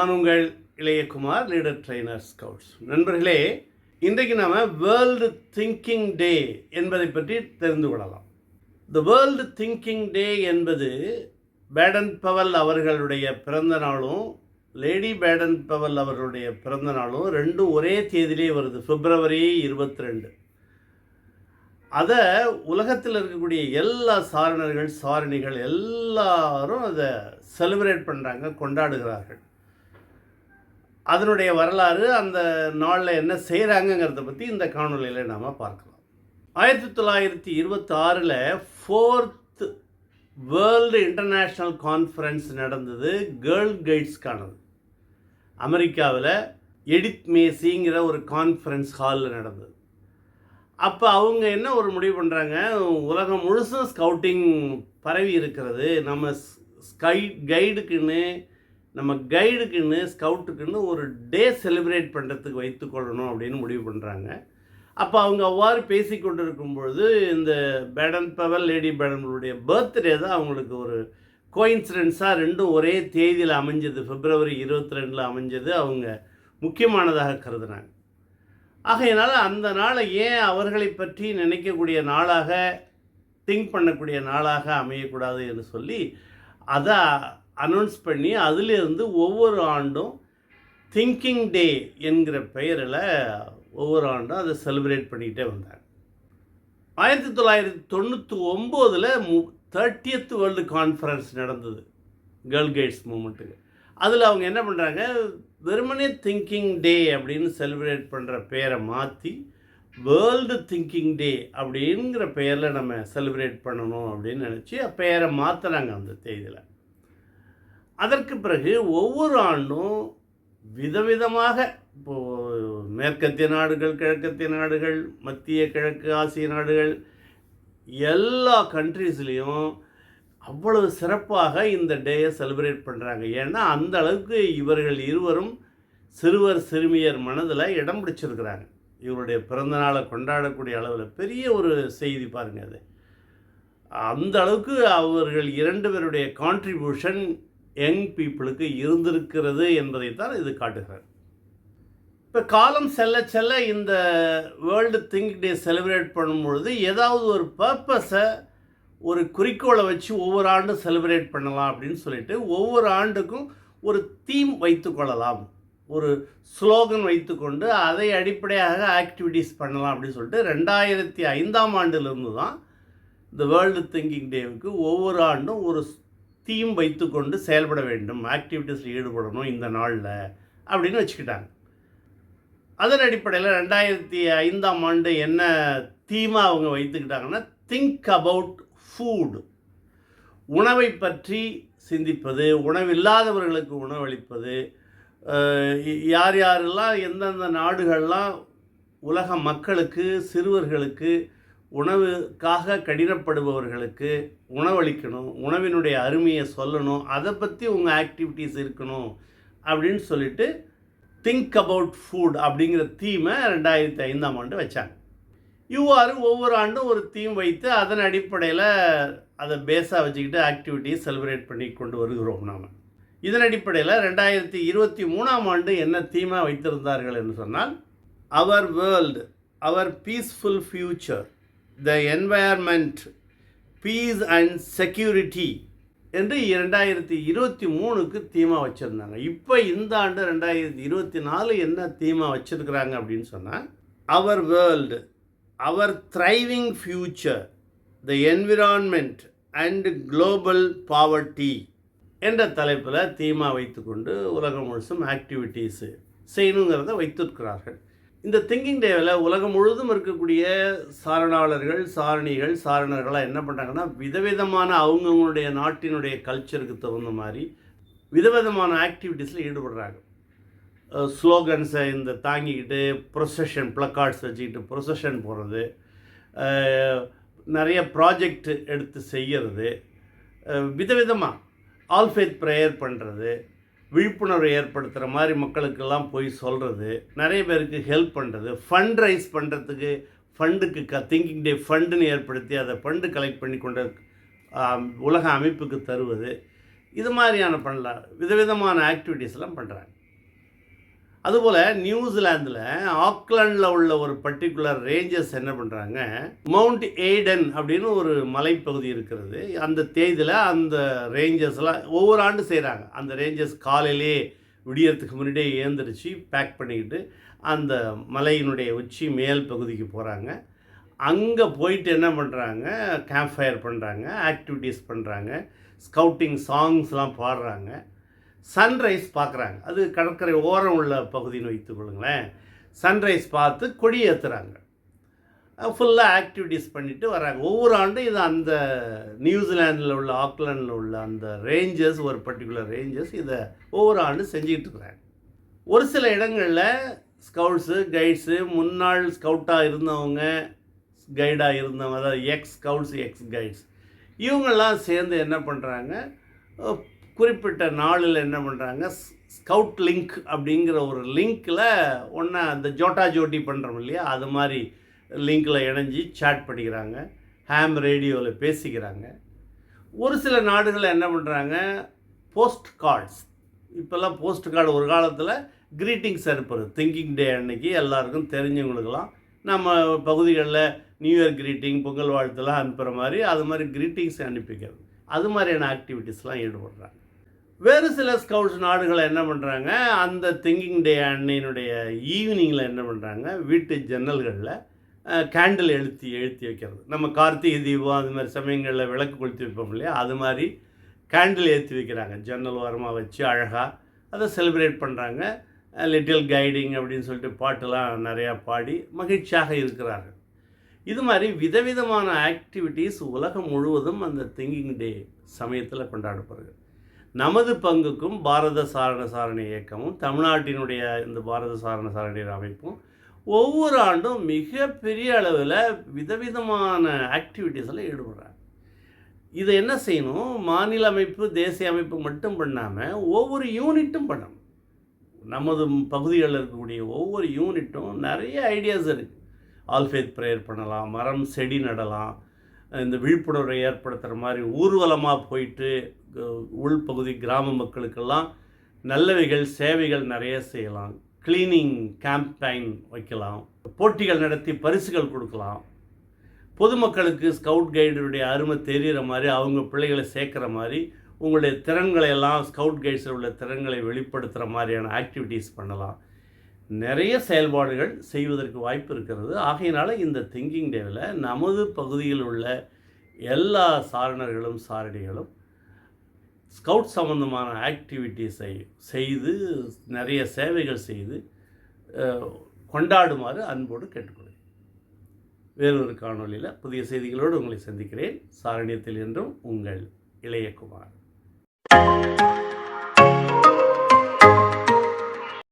நான் உங்கள் Ilayakumar, leader trainer scouts. நண்பர்களே, இன்றைக்கு நாம் வேர்ல்டு திங்கிங் டே என்பதை பற்றி தெரிந்து கொள்ளலாம். த வேர்ல்டு திங்கிங் டே என்பது பேடன் பவல் அவர்களுடைய பிறந்த நாளும் லேடி பேடன் பவல் அவர்களுடைய பிறந்த நாளும் ரெண்டும் ஒரே தேதியிலே வருது, February 22. அதை உலகத்தில் இருக்கக்கூடிய எல்லா சாரணர்கள் சாரணிகள் எல்லாரும் அதை செலிப்ரேட் பண்ணுறாங்க, கொண்டாடுகிறார்கள். அதனுடைய வரலாறு, அந்த நாளில் என்ன செய்கிறாங்கங்கிறத பற்றி இந்த காணொலியில் நாம் பார்க்கலாம். 1926 4th வேர்ல்டு இன்டர்நேஷ்னல் கான்ஃபரன்ஸ் நடந்தது, கேர்ள் கைட்ஸ்க்கானது. அமெரிக்காவில் எடித் மேசிங்கிற ஒரு கான்ஃபரன்ஸ் ஹாலில் நடந்தது. அப்போ அவங்க என்ன ஒரு முடிவு பண்ணுறாங்க, உலகம் முழுசும் ஸ்கவுட்டிங் பரவி இருக்கிறது, நம்ம கைடுக்குன்னு ஸ்கவுட்டுக்குன்னு ஒரு டே செலிப்ரேட் பண்ணுறதுக்கு வைத்துக்கொள்ளணும் அப்படின்னு முடிவு பண்ணுறாங்க. அப்போ அவங்க அவ்வாறு பேசி கொண்டு இருக்கும் பொழுது இந்த பேடன் பவல் லேடி பேடனுடைய பர்த்டே தான் அவங்களுக்கு ஒரு கோயின்சிடென்ஸாக ரெண்டும் ஒரே தேதியில் அமைஞ்சது, February 22 அமைஞ்சது. அவங்க முக்கியமானதாக கருதுனாங்க. ஆகையினால் அந்த நாளை ஏன் அவர்களை பற்றி நினைக்கக்கூடிய நாளாக, திங்க் பண்ணக்கூடிய நாளாக அமையக்கூடாது என்று சொல்லி அதை அனௌன்ஸ் பண்ணி அதிலிருந்து ஒவ்வொரு ஆண்டும் திங்கிங் டே என்கிற பெயரில் ஒவ்வொரு ஆண்டும் அதை செலிப்ரேட் பண்ணிக்கிட்டே வந்தாங்க. 1999 30th வேர்ல்டு கான்ஃபரன்ஸ் நடந்தது கேர்ள் கைட்ஸ் மூமெண்ட்டுக்கு. அதில் அவங்க என்ன பண்ணுறாங்க, வெறுமனே திங்கிங் டே அப்படின்னு செலிப்ரேட் பண்ணுற பெயரை மாற்றி வேர்ல்டு திங்கிங் டே அப்படிங்கிற பெயரில் நம்ம செலிப்ரேட் பண்ணணும் அப்படின்னு நினச்சி பெயரை மாற்றுறாங்க அந்த தேதியில். அதற்கு பிறகு ஒவ்வொரு ஆண்டும் விதவிதமாக, இப்போது மேற்கத்திய நாடுகள், கிழக்கத்திய நாடுகள், மத்திய கிழக்கு ஆசிய நாடுகள், எல்லா கண்ட்ரீஸ்லேயும் அவ்வளவு சிறப்பாக இந்த டேயை செலிப்ரேட் பண்ணுறாங்க. ஏன்னா அந்த அளவுக்கு இவர்கள் இருவரும் சிறுவர் சிறுமியர் மனதில் இடம் பிடிச்சிருக்கிறாங்க. இவருடைய பிறந்தநாளை கொண்டாடக்கூடிய அளவில் பெரிய ஒரு செய்தி பாருங்கள். அது அந்த அளவுக்கு அவர்கள் இரண்டு பேருடைய கான்ட்ரிபியூஷன் யங் பீப்புளுக்கு இருந்திருக்கிறது என்பதைத்தான் இது காட்டுகிறது. இப்போ காலம் செல்ல செல்ல இந்த வேர்ல்டு திங்க் டே செலிப்ரேட் பண்ணும்பொழுது ஏதாவது ஒரு பர்பஸை, ஒரு குறிக்கோளை வச்சு ஒவ்வொரு ஆண்டும் செலிப்ரேட் பண்ணலாம் அப்படின்னு சொல்லிட்டு ஒவ்வொரு ஆண்டுக்கும் ஒரு தீம் வைத்து கொள்ளலாம், ஒரு ஸ்லோகன் வைத்துக்கொண்டு அதை அடிப்படையாக ஆக்டிவிட்டீஸ் பண்ணலாம் அப்படின்னு சொல்லிட்டு 2005 ஆண்டிலிருந்து தான் இந்த வேர்ல்டு திங்கிங் டேவுக்கு ஒவ்வொரு ஆண்டும் ஒரு தீம் வைத்துக்கொண்டு செயல்பட வேண்டும், ஆக்டிவிட்டீஸில் ஈடுபடணும் இந்த நாளில் அப்படின்னு வச்சுக்கிட்டாங்க. அதன் அடிப்படையில் 2005 ஆண்டு என்ன தீமாக அவங்க வைத்துக்கிட்டாங்கன்னா, திங்க் அபவுட் ஃபுட், உணவை பற்றி சிந்திப்பது, உணவில்லாதவர்களுக்கு உணவளிப்பது, யார் யாரெல்லாம் எந்தெந்த நாடுகள்லாம் உலக மக்களுக்கு, சிறுவர்களுக்கு, உணவுக்காக கடினப்படுபவர்களுக்கு உணவளிக்கணும், உணவினுடைய அருமையை சொல்லணும், அதை பற்றி உங்கள் ஆக்டிவிட்டீஸ் இருக்கணும் அப்படின்னு சொல்லிட்டு திங்க் அபவுட் ஃபுட் அப்படிங்கிற தீமை 2005 ஆண்டு வச்சாங்க. இவ்வாறு ஒவ்வொரு ஆண்டும் ஒரு தீம் வைத்து அதன் அடிப்படையில் அதை பேஸாக வச்சுக்கிட்டு ஆக்டிவிட்டிஸ் செலிப்ரேட் பண்ணி கொண்டு வருகிறோம் நாம். இதன் அடிப்படையில் 2023 ஆண்டு என்ன தீமாக வைத்திருந்தார்கள் என்று சொன்னால், our world, our peaceful future, the environment, peace and security என்று 2023க்கு தீமாக வச்சுருந்தாங்க. இப்போ இந்த ஆண்டு 2024 என்ன தீமாக வச்சுருக்கிறாங்க அப்படின்னு சொன்னால், our world, our thriving future, the environment and global poverty என்ற தலைப்பில் தீமாக வைத்துக்கொண்டு உலகம் முழுசும் ஆக்டிவிட்டீஸு செய்யணுங்கிறத வைத்திருக்கிறார்கள். இந்த திங்கிங் டேவில் உலகம் முழுதும் இருக்கக்கூடிய சாரணாளர்கள், சாரணிகள், சாரணர்களாக என்ன பண்ணுறாங்கன்னா, விதவிதமான அவங்கவுங்களுடைய நாட்டினுடைய கல்ச்சருக்கு தகுந்த மாதிரி விதவிதமான ஆக்டிவிட்டீஸில் ஈடுபடுறாங்க. ஸ்லோகன்ஸை இந்த தாங்கிக்கிட்டு ப்ரொசஷன், ப்ளக்கார்ட்ஸ் வச்சுக்கிட்டு ப்ரொசஷன் போகிறது, நிறைய ப்ராஜெக்ட் எடுத்து செய்கிறது, விதவிதமாக ஆல்ஃபேத் ப்ரேயர் பண்ணுறது, விழிப்புணர்வு ஏற்படுத்துகிற மாதிரி மக்களுக்கெல்லாம் போய் சொல்கிறது, நிறைய பேருக்கு ஹெல்ப் பண்ணுறது, ஃபண்ட் ரைஸ் பண்ணுறதுக்கு ஃபண்டுக்கு திங்கிங் டே ஃபண்டுன்னு ஏற்படுத்தி அதை ஃபண்டு கலெக்ட் பண்ணி கொண்டு உலக அமைப்புக்கு தருவது, இது மாதிரியான பண்ணலாம், விதவிதமான ஆக்டிவிட்டீஸ்லாம் பண்ணுறாங்க. அதுபோல் நியூசிலாந்தில் ஆக்லாண்டில் உள்ள ஒரு பர்டிகுலர் ரேஞ்சஸ் என்ன பண்ணுறாங்க, மவுண்ட் எய்டன் அப்படின்னு ஒரு மலைப்பகுதி இருக்கிறது. அந்த தேதியில் அந்த ரேஞ்சஸ்லாம் ஒவ்வொரு ஆண்டு செய்கிறாங்க. அந்த ரேஞ்சஸ் காலையிலே விடியறதுக்கு முன்னாடியே ஏந்திரிச்சு பேக் பண்ணிக்கிட்டு அந்த மலையினுடைய உச்சி மேல் பகுதிக்கு போகிறாங்க. அங்கே போயிட்டு என்ன பண்ணுறாங்க, கேம்ப் ஃபயர் பண்ணுறாங்க, ஆக்டிவிட்டீஸ் பண்ணுறாங்க, ஸ்கவுட்டிங் சாங்ஸ்லாம் பாடுறாங்க, சன்ரைஸ் பார்க்குறாங்க. அது கடற்கரை ஓரம் உள்ள பகுதின்னு வைத்துக்கொள்ளுங்களேன். சன்ரைஸ் பார்த்து கொடி ஏற்றுறாங்க. ஃபுல்லாக ஆக்டிவிட்டீஸ் பண்ணிவிட்டு வராங்க. ஒவ்வொரு ஆண்டும் இது அந்த நியூசிலாண்டில் உள்ள ஆக்லாண்டில் உள்ள அந்த ரேஞ்சஸ், ஒரு பர்டிகுலர் ரேஞ்சஸ் இதை ஒவ்வொரு ஆண்டும் செஞ்சுக்கிட்டு இருக்கிறாங்க. ஒரு சில இடங்களில் ஸ்கவுட்ஸு, கைட்ஸு, முன்னாள் ஸ்கவுட்டாக இருந்தவங்க, கைடாக இருந்தவங்க, அதாவது எக்ஸ் ஸ்கவுட்ஸ், எக்ஸ் கைட்ஸ், இவங்கெல்லாம் சேர்ந்து என்ன பண்ணுறாங்க, குறிப்பிட்ட நாளில் என்ன பண்ணுறாங்க, ஸ்கவுட் லிங்க் அப்படிங்கிற ஒரு லிங்க்கில் ஒன்றா அந்த ஜோட்டா ஜோட்டி பண்ணுறோம் இல்லையா, அது மாதிரி லிங்க்கில் இணைஞ்சி சேட் பண்ணிக்கிறாங்க, ஹேம் ரேடியோவில் பேசிக்கிறாங்க. ஒரு சில நாடுகளில் என்ன பண்ணுறாங்க, போஸ்ட் கார்ட்ஸ், இப்போல்லாம் போஸ்ட் கார்டு, ஒரு காலத்தில் க்ரீட்டிங்ஸ் அனுப்புறது, திங்கிங் டே அன்னைக்கு எல்லாருக்கும் தெரிஞ்சவங்களுக்கெல்லாம் நம்ம பகுதிகளில் நியூ இயர் க்ரீட்டிங், பொங்கல் வாழ்த்துலாம் அனுப்புகிற மாதிரி, அது மாதிரி க்ரீட்டிங்ஸ் அனுப்பிக்கிறது, அது மாதிரியான ஆக்டிவிட்டீஸ்லாம் ஈடுபடுறாங்க. வேறு சில ஸ்கவுட்ஸ் நாடுகளை என்ன பண்ணுறாங்க, அந்த திங்கிங் டே அன்னையினுடைய ஈவினிங்கில் என்ன பண்ணுறாங்க, வீட்டு ஜன்னல்களில் கேண்டில் எழுத்தி வைக்கிறது. நம்ம கார்த்திகை தீபம் அது மாதிரி சமயங்களில் விளக்கு கொளுத்தி வைப்போம் இல்லையா, அது மாதிரி கேண்டில் ஏற்றி வைக்கிறாங்க, ஜன்னல் ஓரமாக வச்சு அழகாக அதை செலிப்ரேட் பண்ணுறாங்க. லிட்டில் கைடிங் அப்படின்னு சொல்லிட்டு பாட்டெல்லாம் நிறையா பாடி மகிழ்ச்சியாக இருக்கிறார்கள். இது மாதிரி விதவிதமான ஆக்டிவிட்டீஸ் உலகம் முழுவதும் அந்த திங்கிங் டே சமயத்தில் கொண்டாடப்படுது. நமது பங்குக்கும் பாரத சாரண சாரணி இயக்கமும், தமிழ்நாட்டினுடைய இந்த பாரத சாரண சாரணி அமைப்பும் ஒவ்வொரு ஆண்டும் மிகப்பெரிய அளவில் விதவிதமான ஆக்டிவிட்டீஸில் ஈடுபடுறாங்க. இதை என்ன செய்யணும், மாநில அமைப்பு, தேசிய அமைப்பு மட்டும் பண்ணாமல் ஒவ்வொரு யூனிட்டும் பண்ணணும். நமது பகுதிகளில் இருக்கக்கூடிய ஒவ்வொரு யூனிட்டும் நிறைய ஐடியாஸ் இருக்குது. ஆல்ஃபேத் ப்ரேயர் பண்ணலாம், மரம் செடி நடலாம், இந்த விழிப்புணர்வை ஏற்படுத்துகிற மாதிரி ஊர்வலமாக போயிட்டு உள்பகுதி கிராம மக்களுக்கெல்லாம் நல்லவைகள் சேவைகள் நிறைய செய்யலாம், க்ளீனிங் கேம்பெயின் வைக்கலாம், போட்டிகள் நடத்தி பரிசுகள் கொடுக்கலாம், பொதுமக்களுக்கு ஸ்கவுட் கைடுடைய அருமை தெரிகிற மாதிரி அவங்க பிள்ளைகளை சேர்க்குற மாதிரி உங்களுடைய திறன்களை எல்லாம் ஸ்கவுட் கைட்ஸில் உள்ள திறன்களை வெளிப்படுத்துகிற மாதிரியான ஆக்டிவிட்டீஸ் பண்ணலாம். நிறைய செயல்பாடுகள் செய்வதற்கு வாய்ப்பு இருக்கிறது. ஆகையினால இந்த திங்கிங் டேவில் நமது பகுதியில் உள்ள எல்லா சாரணர்களும் சாரணிகளும் ஸ்கவுட் சம்பந்தமான ஆக்டிவிட்டீஸை செய்து நிறைய சேவைகள் செய்து கொண்டாடுமாறு அன்போடு கேட்டுக்கொள்கிறேன். வேறொரு காணொலியில் புதிய செய்திகளோடு உங்களை சந்திக்கிறேன். சாரணியத்தில் என்றும் உங்கள் இளையகுமார்.